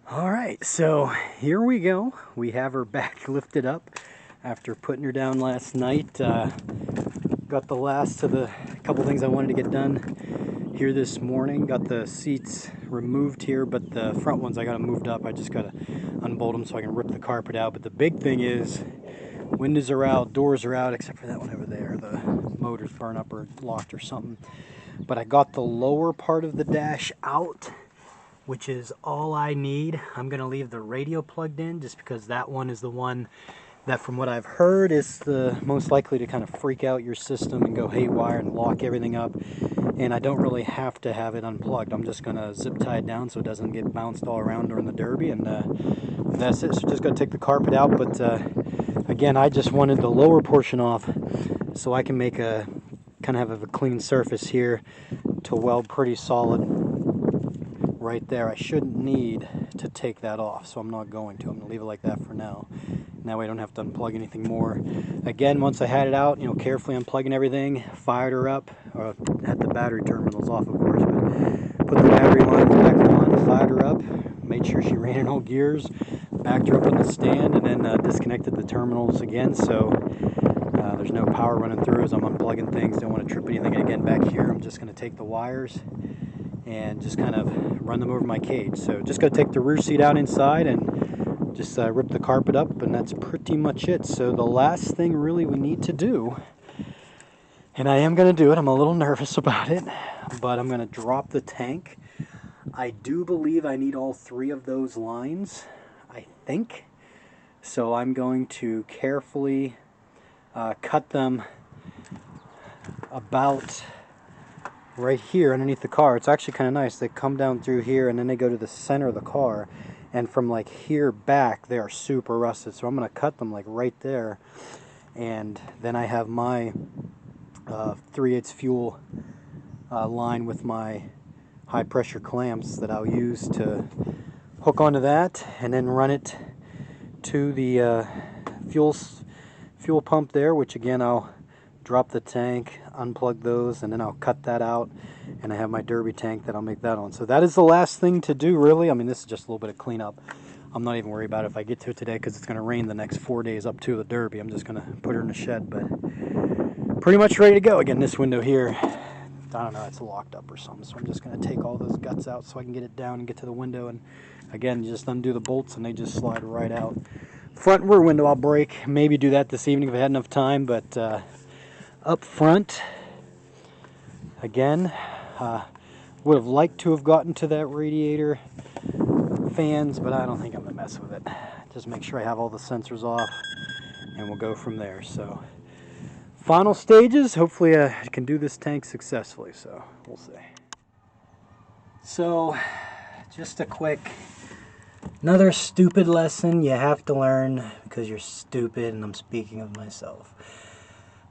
All right, so here we go. We have her back lifted up after putting her down last night. Got the last of the couple things I wanted to get done here this morning. Got the seats removed here, but the front ones I got them moved up. I just got to unbolt them so I can rip the carpet out. But the big thing is windows are out, doors are out, except for that one over there. The motor's burned up or locked or something. But I got the lower part of the dash out, which is all I need. I'm gonna leave the radio plugged in just because that one is the one that, from what I've heard, is the most likely to kind of freak out your system and go haywire and lock everything up. And I don't really have to have it unplugged. I'm just gonna zip tie it down so it doesn't get bounced all around during the derby, and that's it. So just gotta take the carpet out, but again, I just wanted the lower portion off so I can make a kind of have a clean surface here to weld pretty solid right there. I shouldn't need to take that off, so I'm not going to. I'm going to leave it like that for now. That way I don't have to unplug anything more. Again, once I had it out, carefully unplugging everything, fired her up, or had the battery terminals off, of course, but put the battery lines back on, fired her up, made sure she ran in all gears, backed her up on the stand, and then disconnected the terminals again, so there's no power running through as I'm unplugging things. Don't want to trip anything. And again, back here, I'm just going to take the wires and just kind of run them over my cage. So just got to take the rear seat out inside and just rip the carpet up, and that's pretty much it. So the last thing really we need to do, and I am going to do it, I'm a little nervous about it, but I'm going to drop the tank. I do believe I need all three of those lines, I think. So I'm going to carefully cut them about right here underneath the car. It's actually kind of nice. They come down through here and then they go to the center of the car, and from like here back they are super rusted, so I'm going to cut them like right there, and then I have my 3/8 fuel line with my high pressure clamps that I'll use to hook onto that and then run it to the fuel pump there, which again I'll drop the tank, unplug those, and then I'll cut that out, and I have my derby tank that I'll make that on. So that is the last thing to do, really. I mean, this is just a little bit of cleanup. I'm not even worried about it if I get to it today, because it's going to rain the next 4 days up to the derby. I'm just going to put her in the shed, but pretty much ready to go. Again, this window here, I don't know, it's locked up or something, so I'm just going to take all those guts out so I can get it down and get to the window, and again, you just undo the bolts and they just slide right out. Front and rear window I'll break, maybe do that this evening if I had enough time, but up front, again, would have liked to have gotten to that radiator fans, but I don't think I'm going to mess with it. Just make sure I have all the sensors off, and we'll go from there. So, final stages, hopefully I can do this tank successfully, so we'll see. So, just a quick, another stupid lesson you have to learn because you're stupid, and I'm speaking of myself.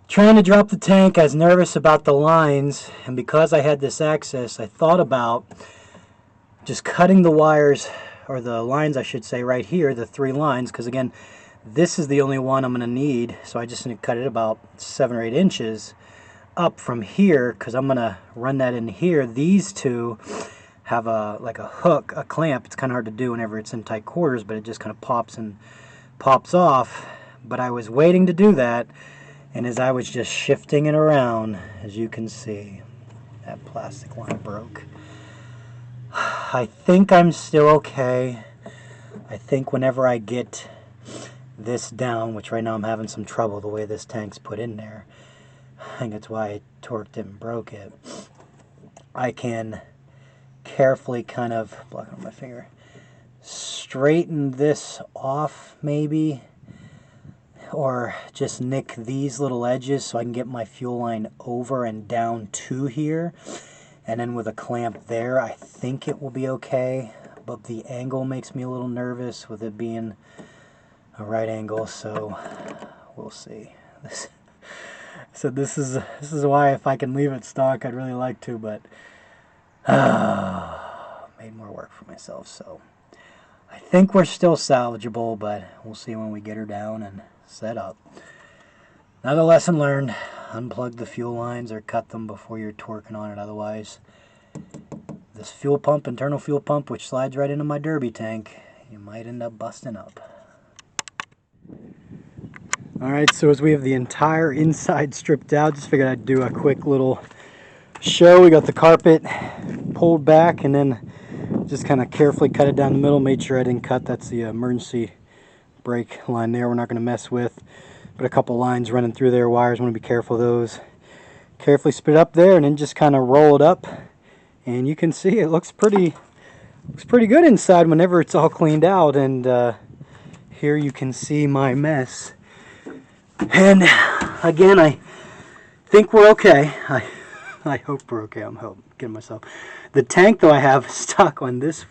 Trying to drop the tank, I was nervous about the lines, and because I had this access, I thought about just cutting the wires, or the lines I should say, right here, the 3 lines, because again, this is the only one I'm going to need, so I just need to cut it about 7 or 8 inches up from here, because I'm going to run that in here. These two have like a hook, a clamp. It's kind of hard to do whenever it's in tight quarters, but it just kind of pops and pops off. But I was waiting to do that, and as I was just shifting it around, as you can see, that plastic line broke. I think I'm still okay. I think whenever I get this down, which right now I'm having some trouble the way this tank's put in there, I think that's why I torqued it and broke it, I can carefully kind of, block on my finger, straighten this off maybe, or just nick these little edges so I can get my fuel line over and down to here, and then with a clamp there I think it will be okay, but the angle makes me a little nervous with it being a right angle, so we'll see. So this is why, if I can leave it stock, I'd really like to, but made more work for myself. So I think we're still salvageable, but we'll see when we get her down and set up. Another lesson learned: unplug the fuel lines or cut them before you're torquing on it. Otherwise, this fuel pump, internal fuel pump, which slides right into my derby tank, you might end up busting up. Alright, so as we have the entire inside stripped out, just figured I'd do a quick little show. We got the carpet pulled back and then just kind of carefully cut it down the middle. Made sure I didn't cut. That's the emergency brake line there we're not going to mess with. But a couple lines running through there, wires, want to be careful of those. Carefully split it up there and then just kind of roll it up. And you can see it looks pretty good inside whenever it's all cleaned out. And here you can see my mess. And again, I think we're okay. I hope we're okay. I'm kidding myself. The tank, though, I have stuck on this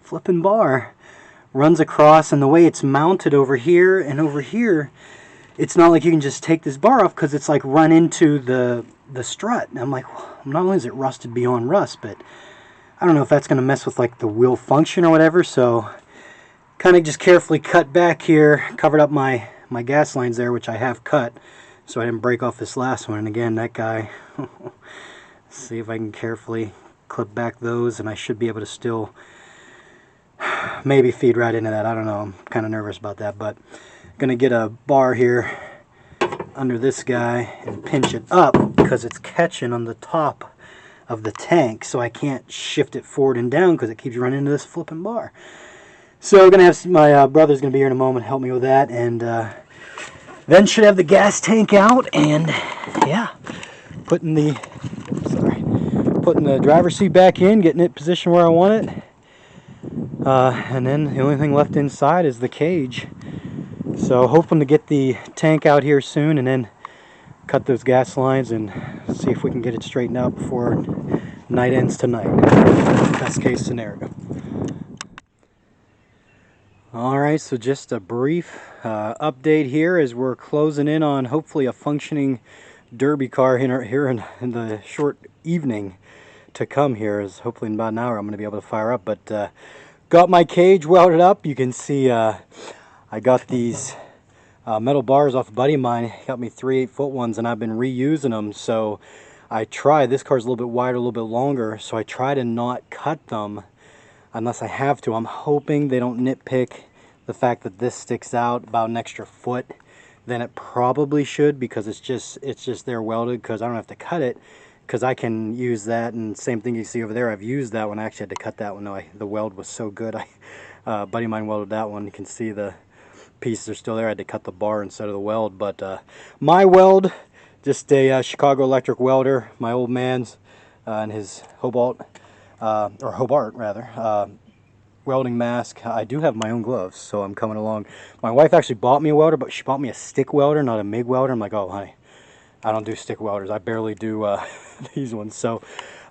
flipping bar. Runs across, and the way it's mounted over here and over here, it's not like you can just take this bar off because it's like run into the strut. And I'm like, well, not only is it rusted beyond rust, but I don't know if that's going to mess with like the wheel function or whatever. So kind of just carefully cut back here, covered up my gas lines there, which I have cut, so I didn't break off this last one. And again, that guy, see if I can carefully clip back those, and I should be able to still maybe feed right into that. I don't know, I'm kind of nervous about that, but I'm gonna get a bar here under this guy and pinch it up because it's catching on the top of the tank, so I can't shift it forward and down because it keeps running into this flipping bar. So I'm gonna have my brother's gonna be here in a moment, help me with that, and then should have the gas tank out, and yeah, putting the driver's seat back in, getting it positioned where I want it, and then the only thing left inside is the cage. So hoping to get the tank out here soon, and then cut those gas lines and see if we can get it straightened out before night ends tonight. Best case scenario. Alright, so just a brief update here as we're closing in on hopefully a functioning derby car here in the short evening to come here. As hopefully in about an hour I'm going to be able to fire up. But got my cage welded up. You can see I got these metal bars off a buddy of mine. He got me 3 8-foot ones, and I've been reusing them. So I try, this car's a little bit wider, a little bit longer, so I try to not cut them unless I have to. I'm hoping they don't nitpick the fact that this sticks out about an extra foot than it probably should, because it's just there welded, because I don't have to cut it, because I can use that. And same thing you see over there, I've used that one. I actually had to cut that one though. The weld was so good. A buddy of mine welded that one. You can see the pieces are still there. I had to cut the bar instead of the weld. But my weld, just a Chicago Electric welder, my old man's, and his Hobart rather, welding mask. I do have my own gloves, so I'm coming along. My wife actually bought me a welder, but she bought me a stick welder, not a MIG welder. I'm like, oh honey, I don't do stick welders. I barely do these ones. So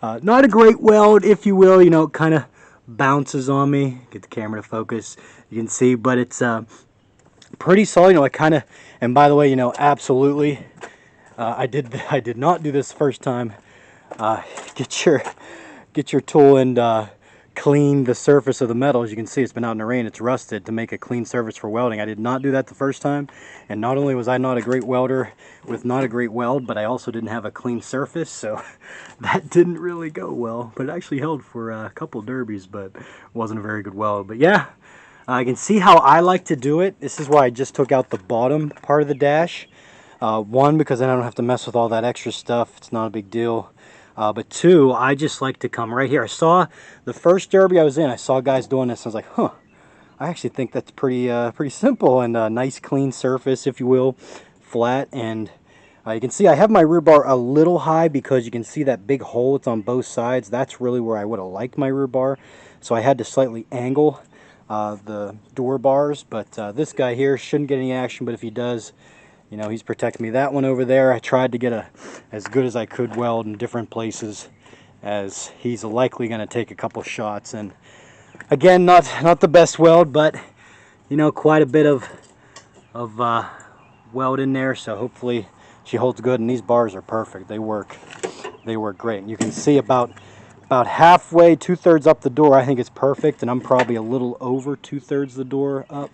not a great weld, if you will. You know, it kind of bounces on me. Get the camera to focus, you can see, but it's pretty solid. You know, I kind of, and by the way, you know, absolutely, I did not do this first time. Get your tool and clean the surface of the metal. As you can see, it's been out in the rain, it's rusted, to make a clean surface for welding. I did not do that the first time, and not only was I not a great welder with not a great weld, but I also didn't have a clean surface, so that didn't really go well. But it actually held for a couple derbies, but wasn't a very good weld. But yeah, I can see how I like to do it. This is why I just took out the bottom part of the dash. One, because then I don't have to mess with all that extra stuff. It's not a big deal. But two, I just like to come right here. I saw the first derby I was in, I saw guys doing this, and I was like, huh, I actually think that's pretty simple, and a nice clean surface, if you will, flat. And you can see I have my rear bar a little high because you can see that big hole it's on both sides. That's really where I would have liked my rear bar, so I had to slightly angle the door bars. But this guy here shouldn't get any action, but if he does, you know, he's protecting me. That one over there, I tried to get as good as I could weld in different places, as he's likely going to take a couple shots. And again, not the best weld, but you know, quite a bit of weld in there. So hopefully she holds good. And these bars are perfect. They work great. And you can see about halfway, 2/3 up the door, I think it's perfect. And I'm probably a little over 2/3 the door up.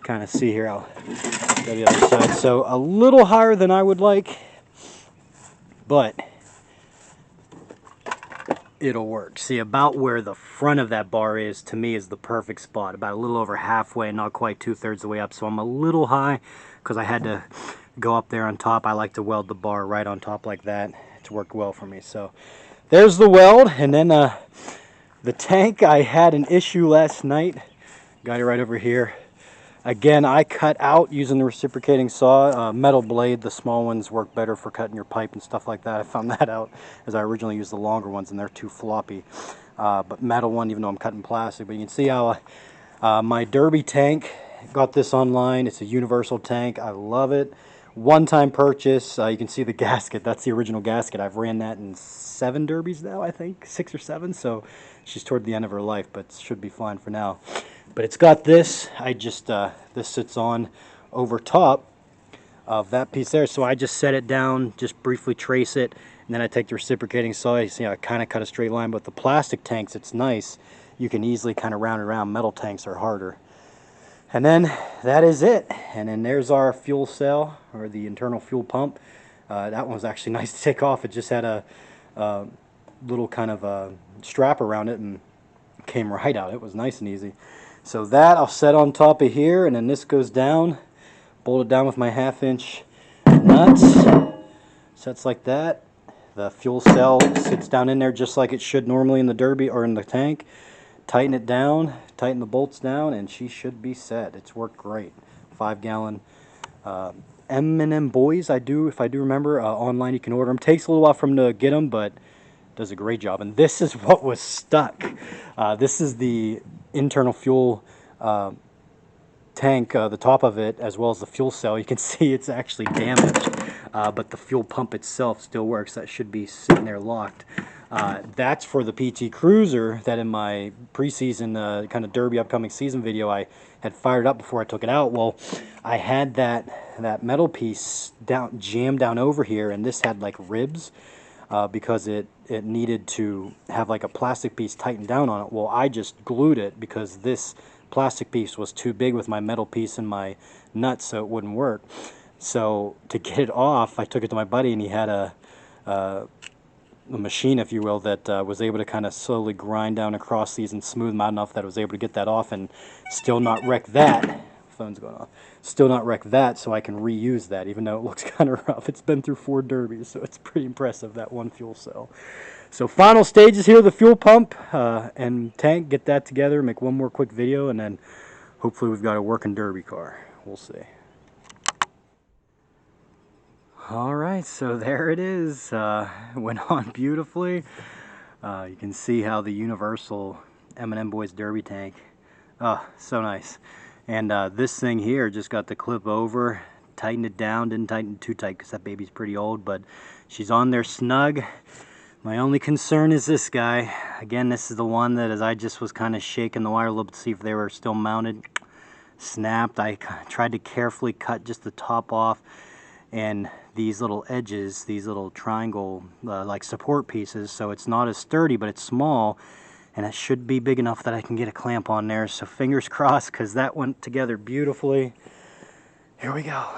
Kind of see here, I'll go the other side. So a little higher than I would like, but it'll work. See, about where the front of that bar is, to me, is the perfect spot. About a little over halfway, not quite 2/3 the way up. So I'm a little high because I had to go up there on top. I like to weld the bar right on top like that. It's worked well for me. So there's the weld. And then the tank, I had an issue last night. Got it right over here. Again, I cut out using the reciprocating saw. Metal blade, the small ones work better for cutting your pipe and stuff like that. I found that out as I originally used the longer ones and they're too floppy. But metal one, even though I'm cutting plastic. But you can see how my Derby tank, got this online. It's a universal tank. I love it. One-time purchase. You can see the gasket. That's the original gasket. I've ran that in 7 Derbys now, I think. 6 or 7. So she's toward the end of her life, but should be fine for now. But it's got this. I just this sits on over top of that piece there. So I just set it down, just briefly trace it, and then I take the reciprocating saw. You see, I kind of cut a straight line. But the plastic tanks, it's nice. You can easily kind of round it around. Metal tanks are harder. And then that is it. And then there's our fuel cell, or the internal fuel pump. That one was actually nice to take off. It just had a little kind of strap around it and came right out. It was nice and easy. So that I'll set on top of here, and then this goes down, bolted down with my 1/2-inch nuts. Sets like that. The fuel cell sits down in there just like it should normally in the Derby or in the tank. Tighten it down, tighten the bolts down, and she should be set. It's worked great. 5-gallon M&M Boys, if I do remember. Online you can order them. Takes a little while for them to get them, but does a great job. And this is what was stuck. This is the internal fuel tank, the top of it, as well as the fuel cell. You can see it's actually damaged, but the fuel pump itself still works. That should be sitting there locked. That's for the PT Cruiser that in my preseason kind of Derby upcoming season video I had fired up before I took it out. Well, I had that metal piece jammed down over here, and this had like ribs because it needed to have like a plastic piece tightened down on it. Well, I just glued it because this plastic piece was too big with my metal piece and my nuts, so it wouldn't work. So to get it off, I took it to my buddy, and he had a machine, if you will, that was able to kind of slowly grind down across these and smooth them out enough that I was able to get that off and still not wreck that. Phone's going off. Still not wreck that, so I can reuse that, even though it looks kind of rough. It's been through 4 Derbies, so it's pretty impressive, that one fuel cell. So final stages here, the fuel pump and tank, get that together, make one more quick video, and then hopefully we've got a working Derby car. We'll see. Alright, so there it is. Went on beautifully. You can see how the universal M&M Boys Derby tank, so nice. And this thing here just got the clip over, tightened it down, didn't tighten it too tight because that baby's pretty old, but she's on there snug. My only concern is this guy. Again, this is the one that as I just was kind of shaking the wire a little bit to see if they were still mounted, snapped. I tried to carefully cut just the top off, and these little edges, these little triangle like support pieces, so it's not as sturdy, but it's small, and it should be big enough that I can get a clamp on there. So fingers crossed, because that went together beautifully. Here we go.